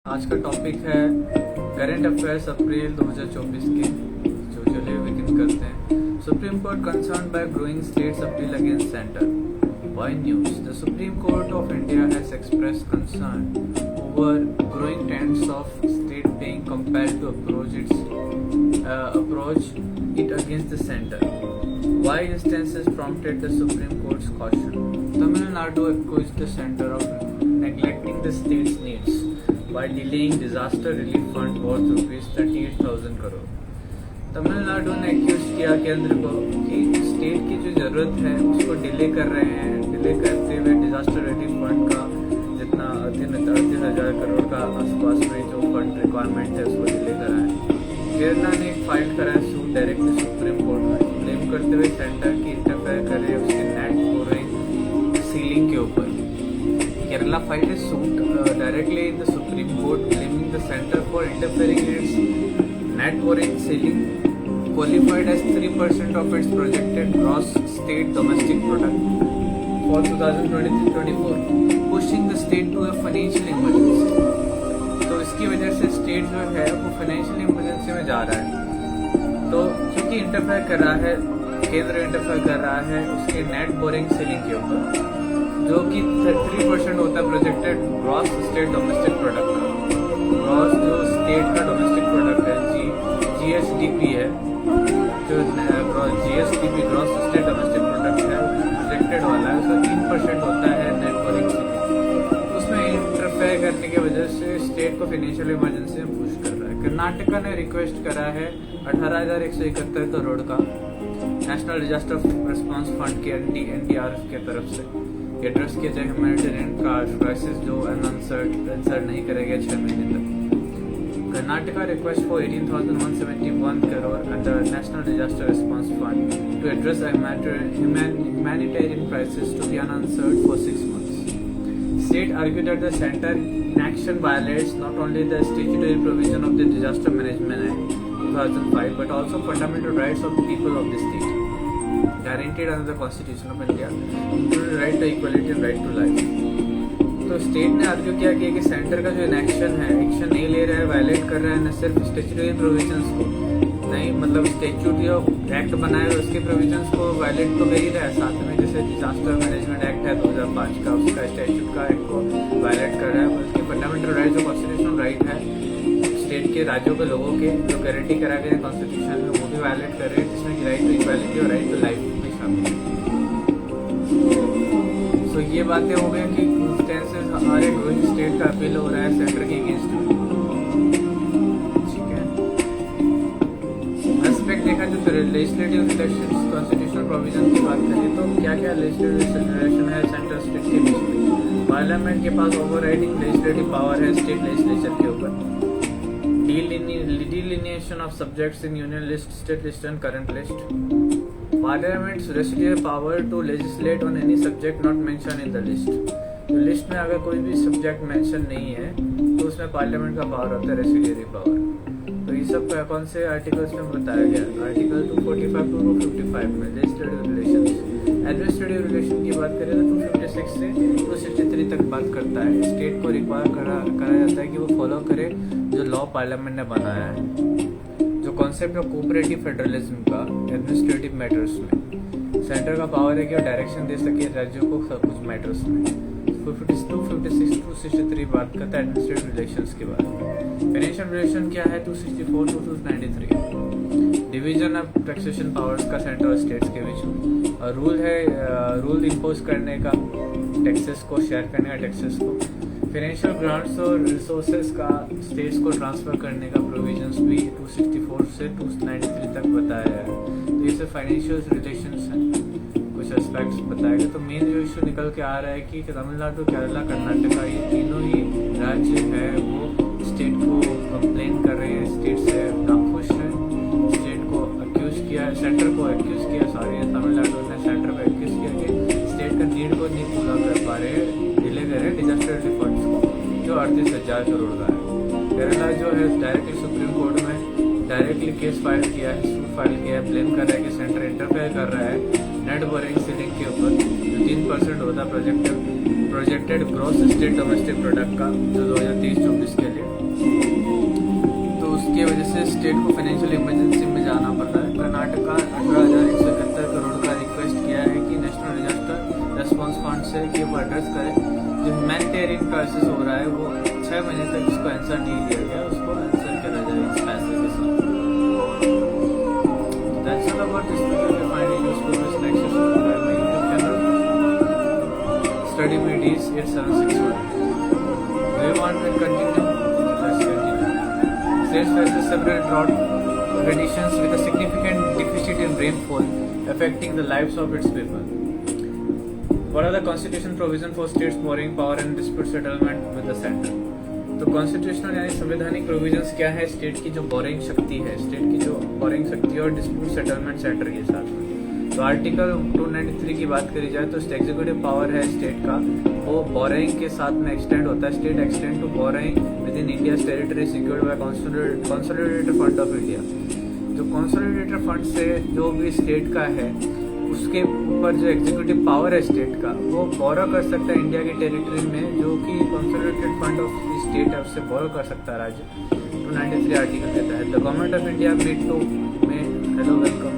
आज का टॉपिक है करंट अफेयर्स अप्रैल 2024 के, जो चलिए बिगिन करते हैं। Supreme court concerned by growing states appeal against centre. Y news, the supreme court of India has expressed concern over growing trends of state being compelled to approach it against the center. Why instances prompted the Supreme Court's caution? Tamil Nadu accused the center of neglecting the state's needs by delaying disaster relief fund worth rupees 38,000 crore. Tamil Nadu ने accused किया केंद्र को कि state की जो जरूरत है उसको डिले कर रहे हैं। डिले करते हुए डिजास्टर रिलीफ फंड का जितना 38,000 करोड़ का आसपास में जो फंड रिक्वायरमेंट है उसको डिले करा है। केरला ने एक फाइल करा है सूट डायरेक्टली सुप्रीम कोर्ट में, ब्लेम करते हुए सेंटर की इंटरफेयर कर रहे हैं उसके नेट बोरिंग सीलिंग के ऊपर। Kerala filed a suit directly in the Supreme Court, blaming the center for interfering in its net borrowing ceiling, qualified as 3% of its projected gross state domestic product for 2023-24, pushing the state to a financial emergency. तो इसकी वजह से state जो है वो financial emergency में जा रहा है। तो क्योंकि इंटरफेयर कर रहा है, केंद्र इंटरफेयर कर रहा है उसके नेट बोरिंग सीलिंग के ऊपर, जो कि 3% होता है projected gross state domestic product का। ग्रॉस जो स्टेट का डोमेस्टिक प्रोडक्ट है जीएसडीपी है, जो GSDP gross state domestic product है प्रोजेक्टेड वाला है, उसका 3% होता है नेट बोरिंग सीलिंग। उसमें इंटरफेयर करने की वजह से स्टेट को फाइनेंशियल इमरजेंसी में पुश कर रहा है। कर्नाटका ने रिक्वेस्ट करा है 18,171 करोड़ का नेशनल डिजास्टर रिस्पांस फंड के एनडीआरएफ के तरफ से एड्रेस किया जाए ह्यूमैनिटेरियन क्राइसिस जो आंसर नहीं करेगा 6 महीने तक। Karnataka request for 18,171 crore under National Disaster Response Fund to address a humanitarian crisis to be unanswered for 6 months. State argued that the center inaction violates not only the statutory provision of the Disaster Management Act 2005 but also fundamental rights of the people of the state guaranteed under the Constitution of India, including right to equality and right to life. तो state ने argue किया कि centre का जो action नहीं ले रहा है, वायलेट कर रहा है न सिर्फ स्टेचुटरी प्रोविजंस को, नहीं मतलब स्टेचुटरी ऑफ एक्ट बनाए हुए उसके प्रोविजंस को वायलेट तो कर ही रहा है, साथ में जैसे डिजास्टर मैनेजमेंट एक्ट है 2005 का, उसका स्टैट्यूट का एक्ट को वायलेट कर रहा है। बल्कि फंडामेंटल राइट जो कॉन्स्टिट्यूशनल राइट है स्टेट के राज्यों के लोगों के जो गारंटी करा गए कॉन्स्टिट्यूशन में वो भी वायलेट कर रहे हैं, जिसमें राइट टू इक्वालिटी और राइट टू लाइफ भी शामिल है। तो ये बातें हो गई कि इंस्टेंसेस हमारे ग्रोइंग स्टेट का अपील हो रहा है सेंटर के अगेंस्ट में, ठीक है। एस्पेक्ट देखा जो लेजिस्लेटिव रिलेशंस कॉन्स्टिट्यूशनल प्रोविजन की बात करें तो क्या क्या लेजिस्लेटिव रिलेशन है सेंटर स्टेट के बीच में। पार्लियामेंट के पास ओवरराइडिंग लेजिस्लेटिव पावर है स्टेट लेजिस्लेचर के ऊपर। Delineation of subjects in union list, state list and current list. Parliament's residual power to legislate on any subject not mentioned in the list. तो list में अगर कोई भी subject mention नहीं है तो उसमें पार्लियामेंट का पावर होता है रेसिडुअरी पावर। तो ये सब कौन से आर्टिकल्स में बताया गया, आर्टिकल 245 टू 255 में लेजिस्लेटिव रिलेशन। एडमिनिस्ट्रेटिव रिलेशन की बात करें तो 256 से 263 तक बात करता है। स्टेट को रिक्वायर करा जाता है कि वो फॉलो करे जो लॉ पार्लियामेंट ने बनाया है। जो कॉन्सेप्ट ऑफ कोऑपरेटिव फेडरलिज्म का एडमिनिस्ट्रेटिव मैटर्स में सेंटर का पावर है कि वो डायरेक्शन दे सके राज्यों को सब कुछ मैटर्स में। 256 263 बात करता है एडमिनिस्ट्रेटिव रिलेशंस के बारे में। फाइनेंशियल रिलेशन क्या है 264 to 293। Division of taxation powers का सेंटर और स्टेट्स के बीच में। और रूल इम्पोज करने का, टैक्सेस को शेयर करने का टैक्सेस को। फाइनेंशियल ग्रांट्स और रिसोर्सेज का स्टेट्स को ट्रांसफर करने का प्रोविजंस भी 264 से 293 तक बताया है। तो ये सब फाइनेंशियल रिलेशंस हैं, कुछ एस्पेक्ट्स बताए गए। तो मेन जो इशू निकल के आ रहा है कि तमिलनाडु, केरला, कर्नाटका ये तीनों ही राज्य है वो स्टेट को कंप्लेन कर रहे हैं, स्टेट से नाखुश है। स्टेट को एक्यूज किया, सेंटर को एक्यूज किया, तमिलनाडु ने सेंटर को एक्यूज किया कि स्टेट का नीड को नहीं पूरा कर पा रहे, डिले कर रहे डिजास्टर रिलीफ फंड्स को जो 38,000 करोड़ का है। केरला जो है डायरेक्टली सुप्रीम कोर्ट में डायरेक्टली केस फाइल किया है, सूट फाइल किया है, ब्लेम कर रहा है कि सेंटर इंटरफेयर कर रहा है नेट बोरिंग सीलिंग के ऊपर जो 3% होता projected gross state domestic product का जो 2023-24 के लिए क्राइसिस हो रहा है वो 6 महीने तक जिसको आंसर नहीं दिया गया उसको आंसर करा जाए इस पैसे के साथ। That's all about this video. If you find it useful, please like, share, subscribe my YouTube channel. Study Medes 8761. Do you want me to continue? Let's continue. States faces several drought conditions with a significant deficit in rainfall affecting the lives of its people. What are the constitution provision for states borrowing power and dispute settlement with the center? तो constitutional यानी संवैधानिक provisions क्या है state की जो boring शक्ति है, state की जो बोरिंग शक्ति है और डिस्प्यूट सेटलमेंट सेंटर के साथ में। तो आर्टिकल 293 की बात करी जाए तो एग्जीक्यूटिव पावर है स्टेट का, वो बोरिंग के साथ में एक्सटेंड होता है। State extend to borrowing within India territory secured by consolidated fund of India. जो कंसोलिडेटेड फंड से जो भी स्टेट का है उसके ऊपर जो एग्जीक्यूटिव पावर है स्टेट का वो बोरो कर सकता है इंडिया की टेरिटरी में, जो कि कंसोलिडेटेड फंड ऑफ स्टेट है उससे बोरो कर सकता है राज्य। 293 आर्टिकल के तहत the government of India meet to में हेलो वेलकम,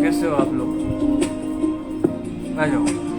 कैसे हो आप लोग, आ जाओ।